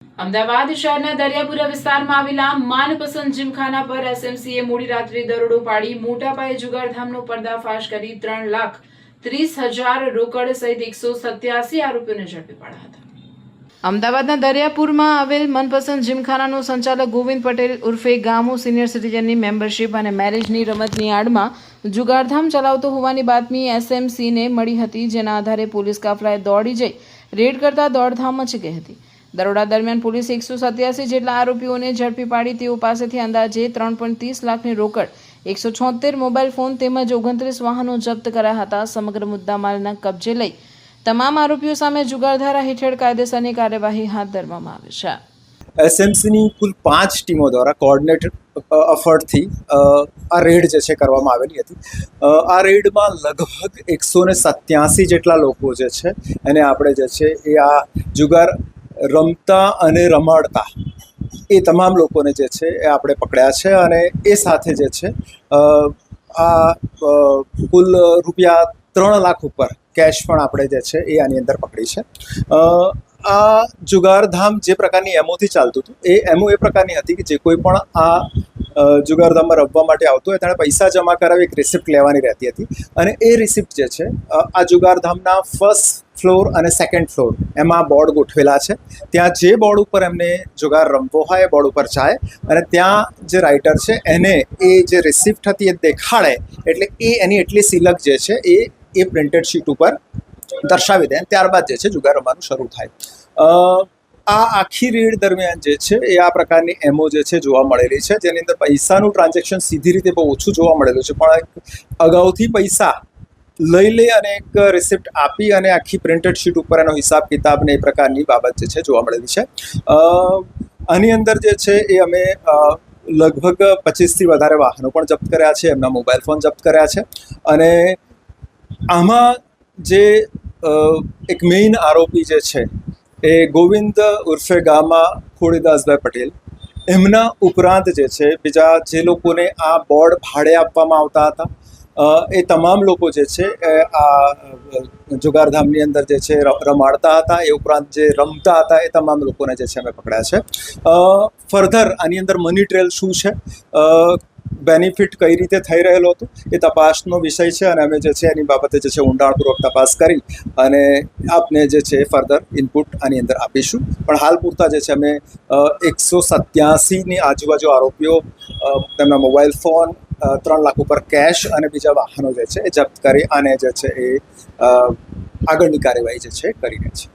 અમદાવાદ શહેરના દરિયાપુરા વિસ્તારમાં આવેલા માનપસંદ જીમખાના પર એસએમસીએ મોડી રાત્રે દરોડો પાડી મોટા પાયે જુગારધામનો પર્દાફાશ કરી 3,30,000 રોકડ સહિત 187 આરોપીઓને ઝડપી પાડ્યા હતા। અમદાવાદના દરિયાપુરમાં આવેલ મનપસંદ જીમખાનાનો સંચાલક ગોવિંદ પટેલ ઉર્ફે ગામો સિનિયર સિટીઝનની મેમ્બરશીપ અને મેરેજની રમતની આડમાં જુગારધામ ચલાવતો હોવાની બાતમી એસએમસીને મળી હતી, જેના આધારે પોલીસ કાફલાએ દોડી જઈ રેડ કરતા દોડધામ મચી ગઈ હતી। દરોડા દરમિયાન પોલીસે 187 જેટલા આરોપીઓને ઝડપી પાડી તેઓ પાસેથી અંદાજે 3.30 લાખની રોકડ, 176 મોબાઈલ ફોન તેમજ 29 વાહનો જપ્ત કર્યા હતા। સમગ્ર મુદ્દામાલના કબજે લઈ તમામ આરોપીઓ સામે જુગારધારા હેઠળ કાયદેસરની કાર્યવાહી હાથ ધરવામાં આવી છે। એસએમસીની કુલ 5 ટીમો દ્વારા કોઓર્ડિનેટેડ એફર્ટથી આ રેડ જે છે કરવામાં આવેલી હતી। આ રેડમાં લગભગ 187 જેટલા લોકો જે છે એને આપણે જે છે એ આ જુગાર રમતા અને રમાડતા એ તમામ લોકોને જે છે એ આપણે પકડ્યા છે અને એ સાથે જે છે આ કુલ રૂપિયા 3 લાખ ઉપર કેશ પણ આપણે જે છે એ આની અંદર પકડી છે। આ જુગારધામ જે પ્રકારની એમોથી ચાલતું હતું એ એમો એ પ્રકારની હતી કે જે કોઈ પણ આ જુગારધામમાં રમવા માટે આવતો હોય તેણે પૈસા જમા કરાવી એક રિસિપ્ટ લેવાની રહેતી હતી અને એ રિસિપ્ટ જે છે આ જુગારધામના ફર્સ્ટ ફ્લોર અને સેકન્ડ ફ્લોર એમાં બોર્ડ ગોઠવેલા છે। ત્યાં જે બોર્ડ ઉપર એમને જુગાર રમવો હોય એ બોર્ડ ઉપર જાય અને ત્યાં જે રાઇટર છે એને એ જે રિસિપ્ટ હતી એ દેખાડે એટલે એ એની એટલી સિલક જે છે એ પ્રિન્ટેડ શીટ ઉપર દર્શાવી દે, ત્યારબાદ જે છે જુગાર રમવાનું શરૂ થાય। આ આખી રેડ દરમિયાન જે છે એ આ પ્રકારની એમઓ જે છે જોવા મળેલી છે, જેની અંદર પૈસાનું ટ્રાન્ઝેક્શન સીધી રીતે બહુ ઓછું જોવા મળેલું છે, પણ અગાઉથી પૈસા લઈ લે અને એક રિસિપ્ટ આપી અને આખી પ્રિન્ટેડ શીટ ઉપર એનો હિસાબ કિતાબ ને એ પ્રકારની બાબત જે છે જોવા મળેલી છે। આની અંદર જે છે એ અમે લગભગ 25થી વધારે વાહનો પણ જપ્ત કર્યા છે, એમના મોબાઈલ ફોન જપ્ત કર્યા છે અને આમાં જે એક મેઇન આરોપી જે છે એ ગોવિંદ ઉર્ફે ગામા ખોડીદાસભાઈ પટેલ, એમના ઉપરાંત જે છે બીજા જે લોકોને આ બોર્ડ ભાડે આપવામાં આવતા હતા એ તમામ લોકો જે છે આ જુગારધામની અંદર જે છે રમાડતા હતા, એ ઉપરાંત જે રમતા હતા એ તમામ લોકોને જે છે અમે પકડ્યા છે। ફર્ધર આની અંદર મની ટ્રેલ શું છે, બેનિફિટ કઈ રીતે થઈ રહેલો હતો એ તપાસનો વિષય છે અને અમે જે છે એની બાબતે જે છે ઊંડાણપૂર્વક તપાસ કરી અને આપને જે છે ફર્ધર ઇનપુટ આની અંદર આપીશું। પણ હાલ પૂરતા જે છે અમે 187ની આજુબાજુ આરોપીઓ, તેમના મોબાઈલ ફોન, 3 લાખ ઉપર કેશ અને બીજા વાહનો જે છે એ જપ્ત કરી અને જે છે એ આગળની કાર્યવાહી જે છે કરી રહ્યા છે।